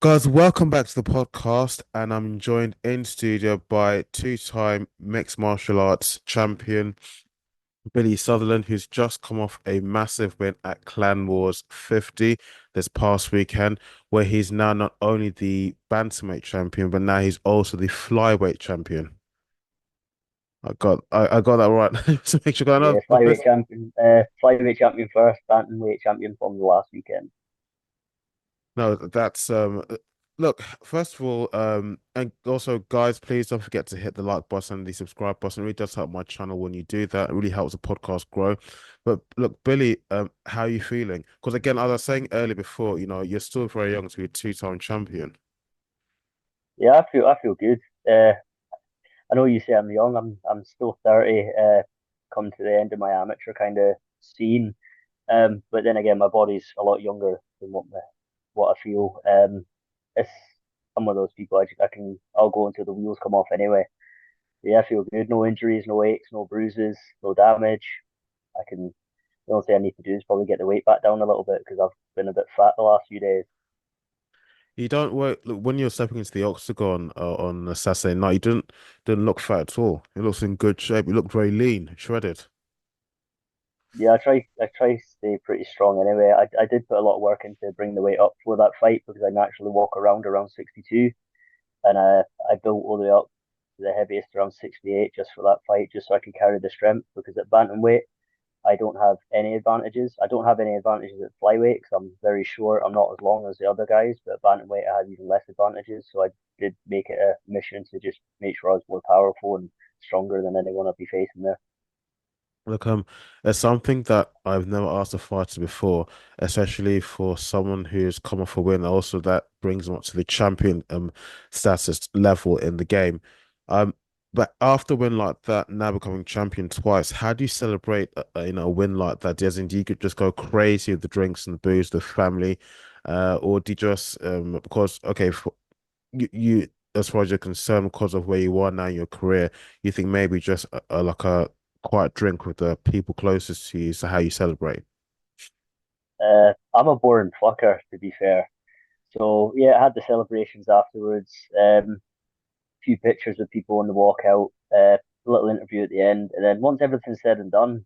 Guys, welcome back to the podcast, and I'm joined in studio by two-time mixed martial arts champion Billy Sutherland, who's just come off a massive win at Clan Wars 50 this past weekend, where he's now not only the Bantamweight champion, but now he's also the Flyweight champion. I got that right. So make sure I know Yeah, the first. flyweight champion first, bantamweight champion from the last weekend. No, that's look, first of all, and also guys, please don't forget to hit the like button and the subscribe button. It really does help my channel when you do that. It really helps the podcast grow. But look, Billy, how are you feeling? Because again, as I was saying earlier before, you're still very young to be a two-time champion. Yeah, I feel good. I know you say I'm young. I'm still 30. Come to the end of my amateur kind of scene. But then again, my body's a lot younger than what I feel. It's I'm one of those people. I'll go until the wheels come off anyway. Yeah, I feel good. No injuries, no aches, no bruises, no damage. I can. The only thing I need to do is probably get the weight back down a little bit because I've been a bit fat the last few days. You don't work look when you're stepping into the octagon on a Saturday night. You didn't look fat at all. It looks in good shape. You look very lean, shredded. Yeah, I try to stay pretty strong anyway. I did put a lot of work into bring the weight up for that fight because I naturally walk around 62, and I built all the way up to the heaviest around 68 just for that fight, just so I could carry the strength. Because at bantamweight, I don't have any advantages. I don't have any advantages at flyweight because I'm very short. I'm not as long as the other guys, but at bantamweight I had even less advantages. So I did make it a mission to just make sure I was more powerful and stronger than anyone I'd be facing there. Look, it's something that I've never asked a fighter before, especially for someone who's come off a win. Also, that brings them up to the champion status level in the game. Um, but after a win like that, now becoming champion twice, how do you celebrate a win like that? As in, do you could just go crazy with the drinks and the booze, the family, or do you just because okay, for, you as far as you're concerned, because of where you are now in your career, you think maybe just like a quiet drink with the people closest to you, so how you celebrate. I'm a boring fucker, to be fair. So yeah, I had the celebrations afterwards. Few pictures of people on the walkout, a little interview at the end, and then once everything's said and done,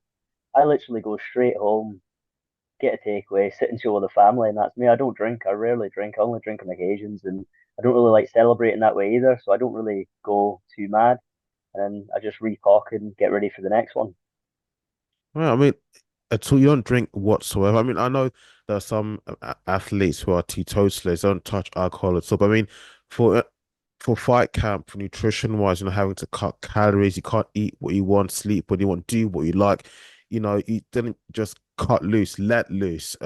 I literally go straight home, get a takeaway, sit and chill with the family, and that's me. I don't drink. I rarely drink. I only drink on occasions, and I don't really like celebrating that way either. So I don't really go too mad, and I just repock and get ready for the next one. Well, I mean, at all, you don't drink whatsoever. I mean, I know there are some athletes who are teetotalers, don't touch alcohol at all. But I mean, for for fight camp, for nutrition wise, having to cut calories, you can't eat what you want, sleep what you want, do what you like. You didn't just cut loose, let loose,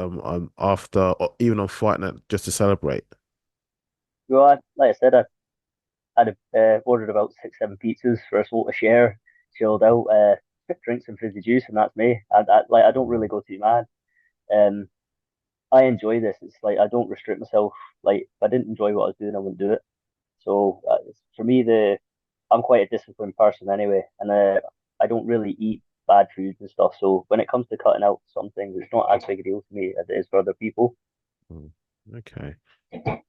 after or even on fight night just to celebrate. Well, like I said, I'd ordered about 6, 7 pizzas for us all to share, chilled out, drink some fizzy juice, and that's me. I don't really go too mad. Um, I enjoy this. It's like I don't restrict myself. Like if I didn't enjoy what I was doing, I wouldn't do it. So for me, the I'm quite a disciplined person anyway, and I don't really eat bad foods and stuff. So when it comes to cutting out some things, it's not as big a deal to me as it is for other people. Mm, okay.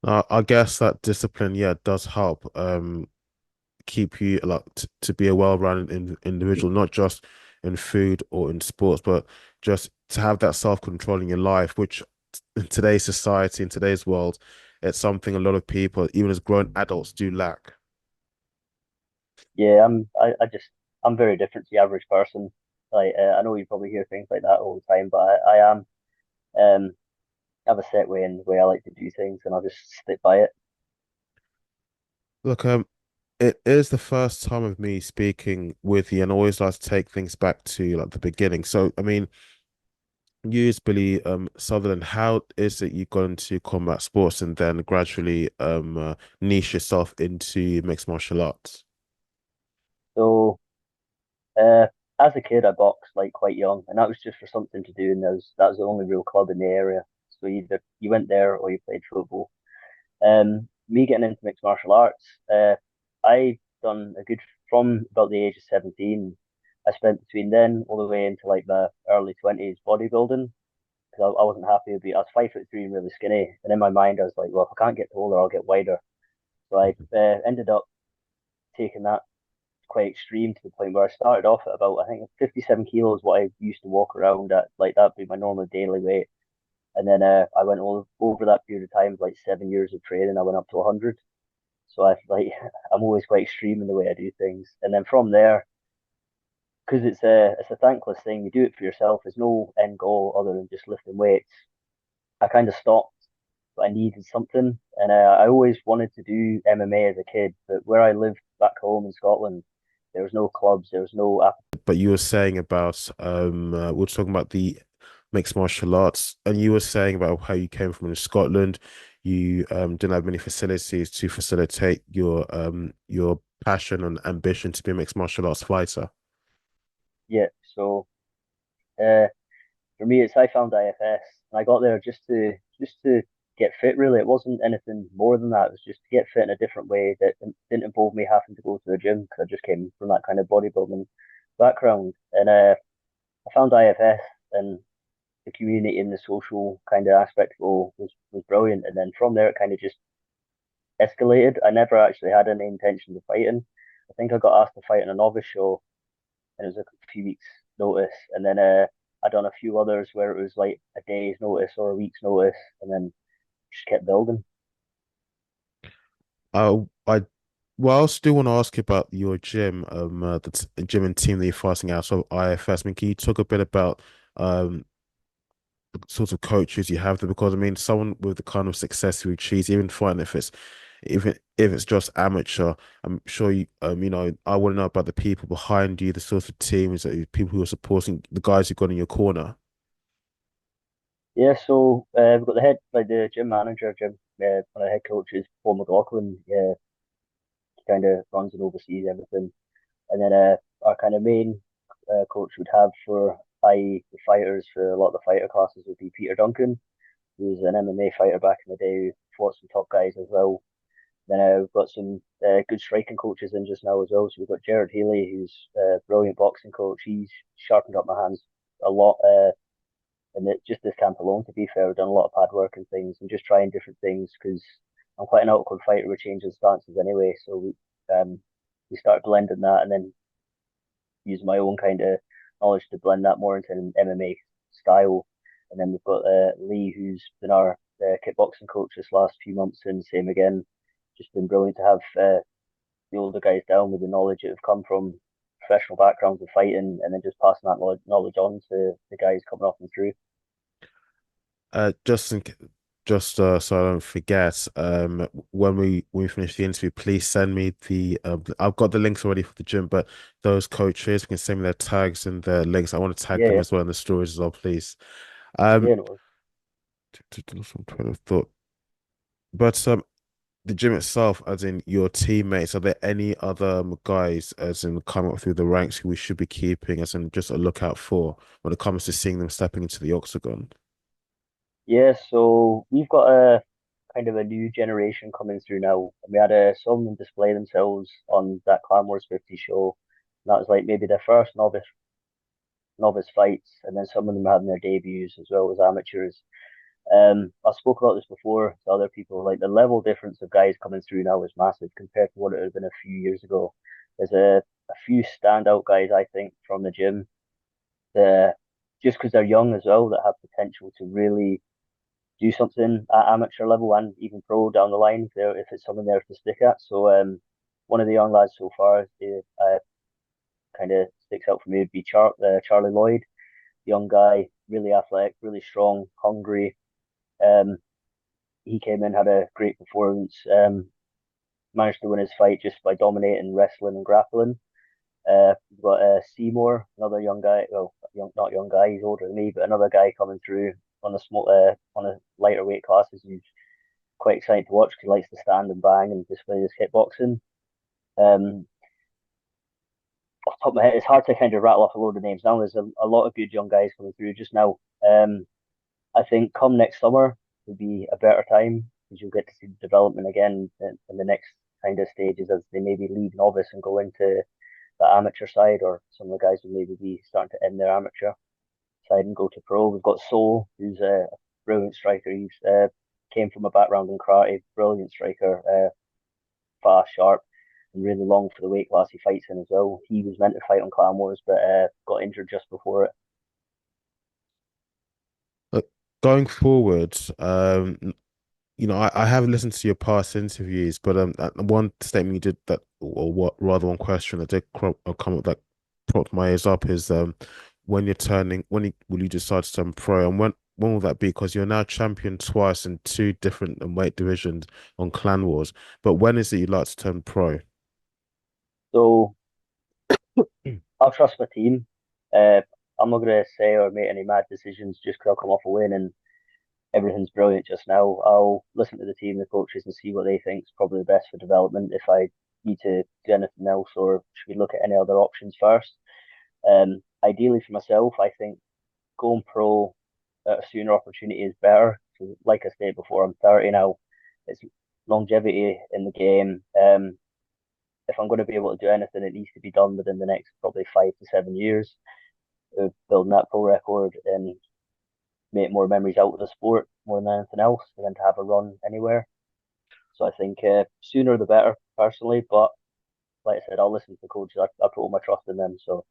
I guess that discipline, yeah, does help. Keep you like to be a well-rounded individual, not just in food or in sports, but just to have that self-control in your life, which in today's society, in today's world, it's something a lot of people, even as grown adults, do lack. Yeah, I'm very different to the average person. Like I know you probably hear things like that all the time, but I am um I have a set way in the way I like to do things, and I'll just stick by it. Look, it is the first time of me speaking with you, and I always like to take things back to like the beginning. So, I mean, you, Billy Sutherland, how is it you got into combat sports and then gradually niche yourself into mixed martial arts? So uh as a kid, I boxed like quite young, and that was just for something to do, and that was the only real club in the area. So either you went there or you played football. Me getting into mixed martial arts, I done a good from about the age of 17. I spent between then all the way into like the early 20s bodybuilding. because I wasn't happy with it. I was 5'3" and really skinny, and in my mind I was like, well, if I can't get taller, I'll get wider. So I ended up taking that quite extreme to the point where I started off at about I think 57 kilos, what I used to walk around at, like that'd be my normal daily weight. And then I went over that period of time, like 7 years of training, I went up to 100. So I like I'm always quite extreme in the way I do things. And then from there, because it's a thankless thing, you do it for yourself. There's no end goal other than just lifting weights. I kind of stopped, but I needed something, and I always wanted to do MMA as a kid. But where I lived back home in Scotland, there was no clubs, there was no But you were saying about we are talking about the mixed martial arts, and you were saying about how you came from in Scotland. You didn't have many facilities to facilitate your passion and ambition to be a mixed martial arts fighter. yet. So uh, for me, it's I found IFS, and I got there just to get fit. Really, it wasn't anything more than that. It was just to get fit in a different way that didn't involve me having to go to the gym because I just came from that kind of bodybuilding background. And I found IFS, and the community and the social kind of aspect of it was brilliant. And then from there, it kind of just escalated. I never actually had any intention of fighting. I think I got asked to fight in a novice show, and it was a few weeks' notice. And then I done a few others where it was like a day's notice or a week's notice, and then just kept building. I well, I also do want to ask you about your gym, the gym and team that you're fighting out. So IFS. I mean, can you talk a bit about um the sorts of coaches you have there? Because I mean, someone with the kind of success you achieve, even fine if it's just amateur, I'm sure I want to know about the people behind you, the sorts of teams that people who are supporting the guys you've got in your corner. Yeah, so we've got like the gym manager, one of the head coaches, Paul McLaughlin. Yeah, he kind of runs and oversees everything. And then our kind of main coach would have for the fighters for a lot of the fighter classes would be Peter Duncan, who was an MMA fighter back in the day, who fought some top guys as well. Then we've got some good striking coaches in just now as well. So we've got Jared Healy, who's a brilliant boxing coach. He's sharpened up my hands a lot. And just this camp alone, to be fair, we've done a lot of pad work and things and just trying different things because I'm quite an outward fighter with changing stances anyway. So we started blending that and then use my own kind of knowledge to blend that more into an MMA style. And then we've got Lee, who's been our kickboxing coach this last few months, and same again. Just been brilliant to have the older guys down with the knowledge that have come from professional backgrounds of fighting, and then just passing that knowledge on to the guys coming up and through. Just just so I don't forget, when we finish the interview, please send me the I've got the links already for the gym, but those coaches you can send me their tags and their links. I want to tag Yeah, them yeah, as well in the stories as well, please. Um, yeah. No, some train of thought, but the gym itself, as in your teammates, are there any other guys, as in coming up through the ranks, who we should be keeping, as in just a lookout for when it comes to seeing them stepping into the octagon? yeah. So we've got a kind of a new generation coming through now. And we had some of them display themselves on that Clan Wars 50 show. And that was like maybe their first novice fights, and then some of them having their debuts as well as amateurs. I spoke about this before to other people. Like the level difference of guys coming through now is massive compared to what it had been a few years ago. There's a few standout guys I think from the gym that just because they're young as well that have potential to really do something at amateur level and even pro down the line if it's something there to stick at. So one of the young lads so far kind of sticks out for me would be Charlie Lloyd, young guy, really athletic, really strong, hungry. Um, he came in, had a great performance, managed to win his fight just by dominating wrestling and grappling. We've got Seymour, another young guy. Well, not young guy, he's older than me, but another guy coming through on a lighter weight classes. He's quite exciting to watch because he likes to stand and bang and display his kickboxing. Um, Off the top of my head, it's hard to kind of rattle off a load of names now. There's a lot of good young guys coming through just now. I think come next summer will be a better time because you'll get to see the development again in the next kind of stages as they maybe leave novice and go into the amateur side, or some of the guys will maybe be starting to end their amateur. side and go to pro. We've got Soul, who's a brilliant striker. He's came from a background in karate, brilliant striker, fast, sharp, and really long for the weight class he fights in as well. He was meant to fight on Clan Wars, but got injured just before it. But going forward, I have listened to your past interviews, but one statement you did that, or what rather one question that did come up that propped my ears up is when you're turning, will you decide to turn pro, and when will that be? Because you're now champion twice in two different weight divisions on Clan Wars, but when is it you'd like to turn pro? So I'll trust my team. Uh, I'm not going to say or make any mad decisions just because I'll come off a win and everything's brilliant just now. I'll listen to the team, the coaches, and see what they think is probably the best for development. If I need to do anything else, or should we look at any other options first? Ideally for myself, I think going pro at a sooner opportunity is better. So, like I said before, I'm 30 now. It's longevity in the game. If I'm going to be able to do anything, it needs to be done within the next probably 5 to 7 years of building that pro record and make more memories out of the sport more than anything else, and then to have a run anywhere. So I think sooner the better, personally. But like I said, I'll listen to the coaches. I put all my trust in them. So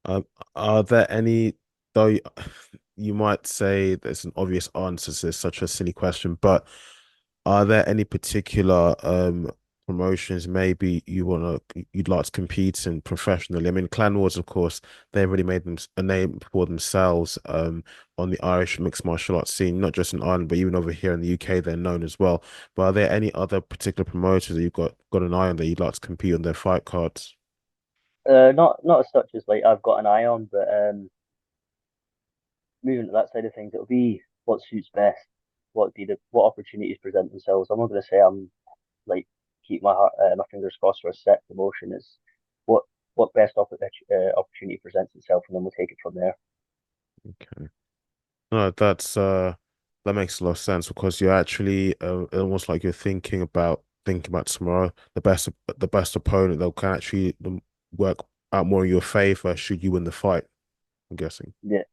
Um, are there any, though you might say there's an obvious answer to such a silly question, but are there any particular promotions maybe you'd like to compete in professionally? I mean, Clan Wars, of course, they've already made them a name for themselves on the Irish mixed martial arts scene, not just in Ireland, but even over here in the UK, they're known as well. But are there any other particular promoters that you've got an eye on that you'd like to compete on their fight cards? not as such as like I've got an eye on, but moving to that side of things, it'll be what suits best, what opportunities present themselves. I'm not going to say I'm like keep my heart, my fingers crossed for a set promotion. It's what opportunity presents itself, and then we'll take it from there. Okay. No, that makes a lot of sense because you're actually almost like you're thinking about tomorrow, the best opponent that can actually work out more in your favor should you win the fight, I'm guessing. Yeah,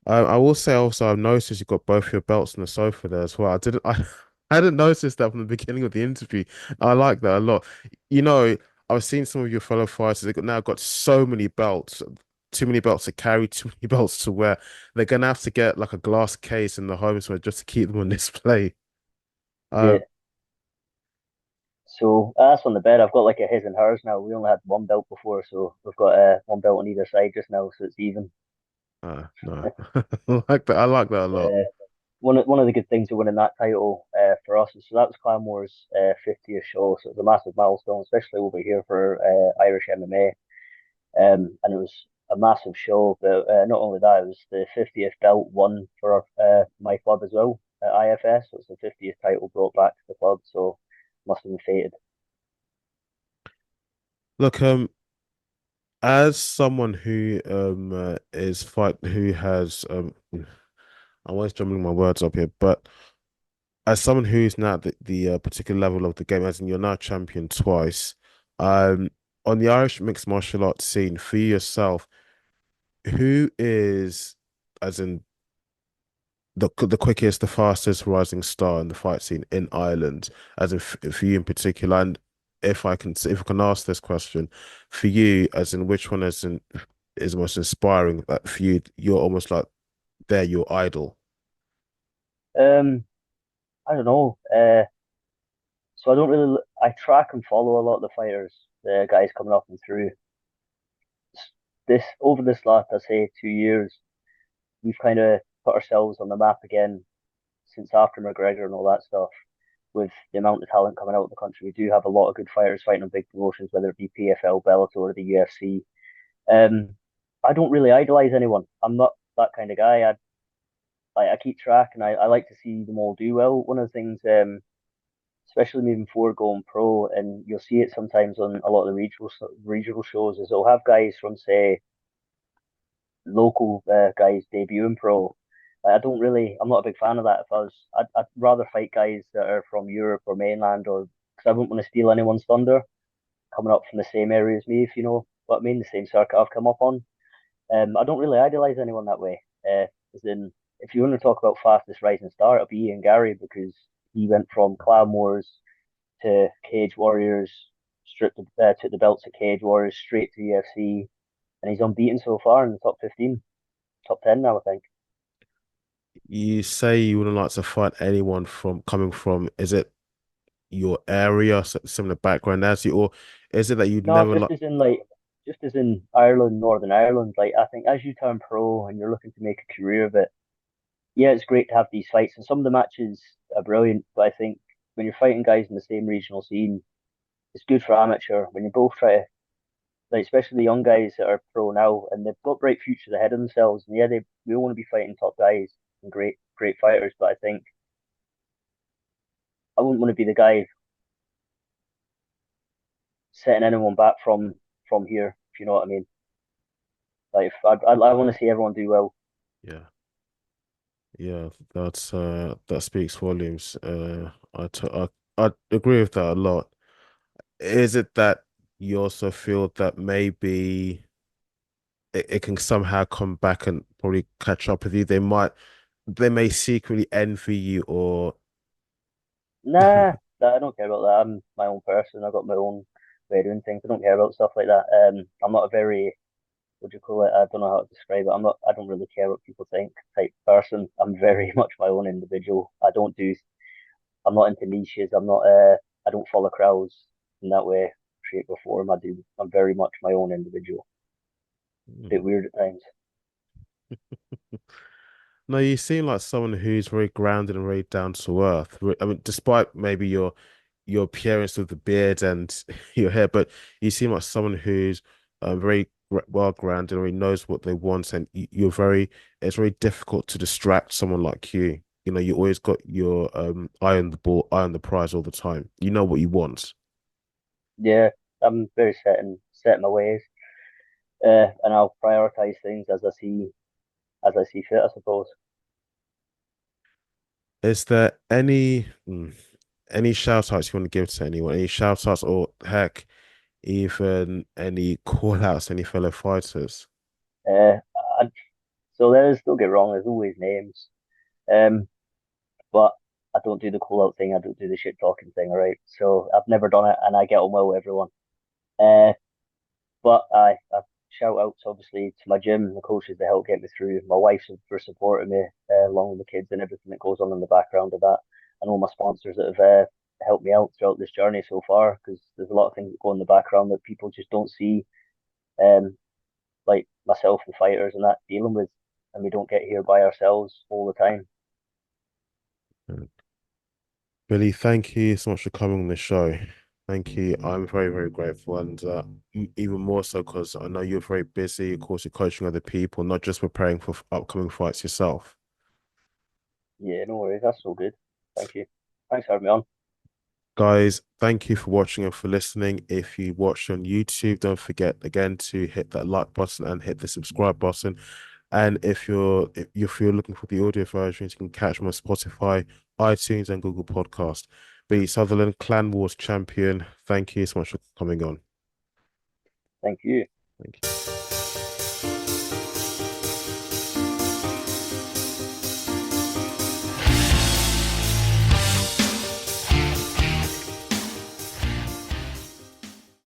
I will say also I've noticed you've got both your belts on the sofa there as well. I didn't notice that from the beginning of the interview. I like that a lot. You know, I've seen some of your fellow fighters, now got so many belts, too many belts to carry, too many belts to wear. They're gonna have to get like a glass case in the home somewhere just to keep them on display. yeah. Um, So that's on the bed. I've got like a his and hers now. We only had one belt before, so we've got one belt on either side just now, so it's even. no. I like that. I like that a lot. Uh, one of the good things of winning that title for us is so that was Clan Wars 50th show, so it was a massive milestone, especially over here for Irish MMA. And it was a massive show, but not only that, it was the 50th belt won for my club as well at IFS. So it's the 50th title brought back to the club, so must have been fated. Look, as someone who is fight who has I'm always jumbling my words up here, but as someone who's now at the particular level of the game, as in you're now champion twice, um, on the Irish mixed martial arts scene, for yourself, who is, as in the quickest, the fastest rising star in the fight scene in Ireland, as in for you in particular, and if I can ask this question, for you, as in which one is most inspiring, like for you, you're almost like they're your idol. Um, I don't know. So I don't really. I track and follow a lot of the fighters, the guys coming up and through. This over this last, I say, 2 years, we've kind of put ourselves on the map again since after McGregor and all that stuff. With the amount of talent coming out of the country, we do have a lot of good fighters fighting on big promotions, whether it be PFL, Bellator, or the UFC. Um, I don't really idolize anyone. I'm not that kind of guy. I keep track and I like to see them all do well. One of the things, especially moving forward going pro, and you'll see it sometimes on a lot of the regional shows, is they'll have guys from say local guys debuting pro. I don't really, I'm not a big fan of that. I'd rather fight guys that are from Europe or mainland, or because I wouldn't want to steal anyone's thunder coming up from the same area as me, if you know what I mean, the same circuit I've come up on. I don't really idolize anyone that way. As in, if you want to talk about fastest rising star, it'll be Ian Gary because he went from Clan Wars to Cage Warriors, took the belts at Cage Warriors straight to UFC, and he's unbeaten so far in the top 15, top 10 now, I think. You say you wouldn't like to fight anyone from coming from, is it your area, similar background as you, or is it that you'd No, never like? just as in Ireland, Northern Ireland. Like, I think as you turn pro and you're looking to make a career of it, yeah, it's great to have these fights, and some of the matches are brilliant. But I think when you're fighting guys in the same regional scene, it's good for amateur when you both try to, like, especially the young guys that are pro now and they've got bright futures ahead of themselves. And yeah, they we all want to be fighting top guys and great fighters. But I think I wouldn't want to be the guy setting anyone back from here, if you know what I mean. Like, if I want to see everyone do well. Yeah, yeah, that speaks volumes. I agree with that a lot. Is it that you also feel that maybe it can somehow come back and probably catch up with you? They may secretly envy you, or Nah, I don't care about that. I'm my own person. I've got my own way of doing things. I don't care about stuff like that. I'm not a very, what do you call it? I don't know how to describe it. I don't really care what people think type person. I'm very much my own individual. I'm not into niches. I don't follow crowds in that way, shape or form. I'm very much my own individual. Bit weird at times. no, you seem like someone who's very grounded and very down to earth. I mean, despite maybe your appearance with the beard and your hair, but you seem like someone who's very well grounded and really knows what they want, and you're very. It's very difficult to distract someone like you. You know, you always got your eye on the ball, eye on the prize all the time. You know what you want. Yeah, I'm very set in my ways. And I'll prioritize things as I see fit, I suppose. Is there any shout outs you want to give to anyone? Any shout outs or heck, even any call outs, any fellow fighters? Uh, I, so don't get wrong, there's always names. Um, but I don't do the call out thing. I don't do the shit talking thing. All right. So I've never done it, and I get on well with everyone. Uh, but I shout outs obviously to my gym, the coaches that help get me through, my wife for supporting me, along with the kids and everything that goes on in the background of that, and all my sponsors that have helped me out throughout this journey so far. Because there's a lot of things that go in the background that people just don't see. Um, like myself and fighters and that dealing with, and we don't get here by ourselves all the time. Billy, thank you so much for coming on the show. Thank you. I'm very, very grateful, and even more so because I know you're very busy. Of course, you're coaching other people, not just preparing for upcoming fights yourself. Yeah, no worries. That's so good. Thank you. Thanks for having me on. Guys, thank you for watching and for listening. If you watch on YouTube, don't forget again to hit that like button and hit the subscribe button. And if you're looking for the audio versions, you can catch them on Spotify, iTunes, and Google Podcast. Be Sutherland, Clan Wars Champion. Thank you so much for coming on. Thank you. Thank you.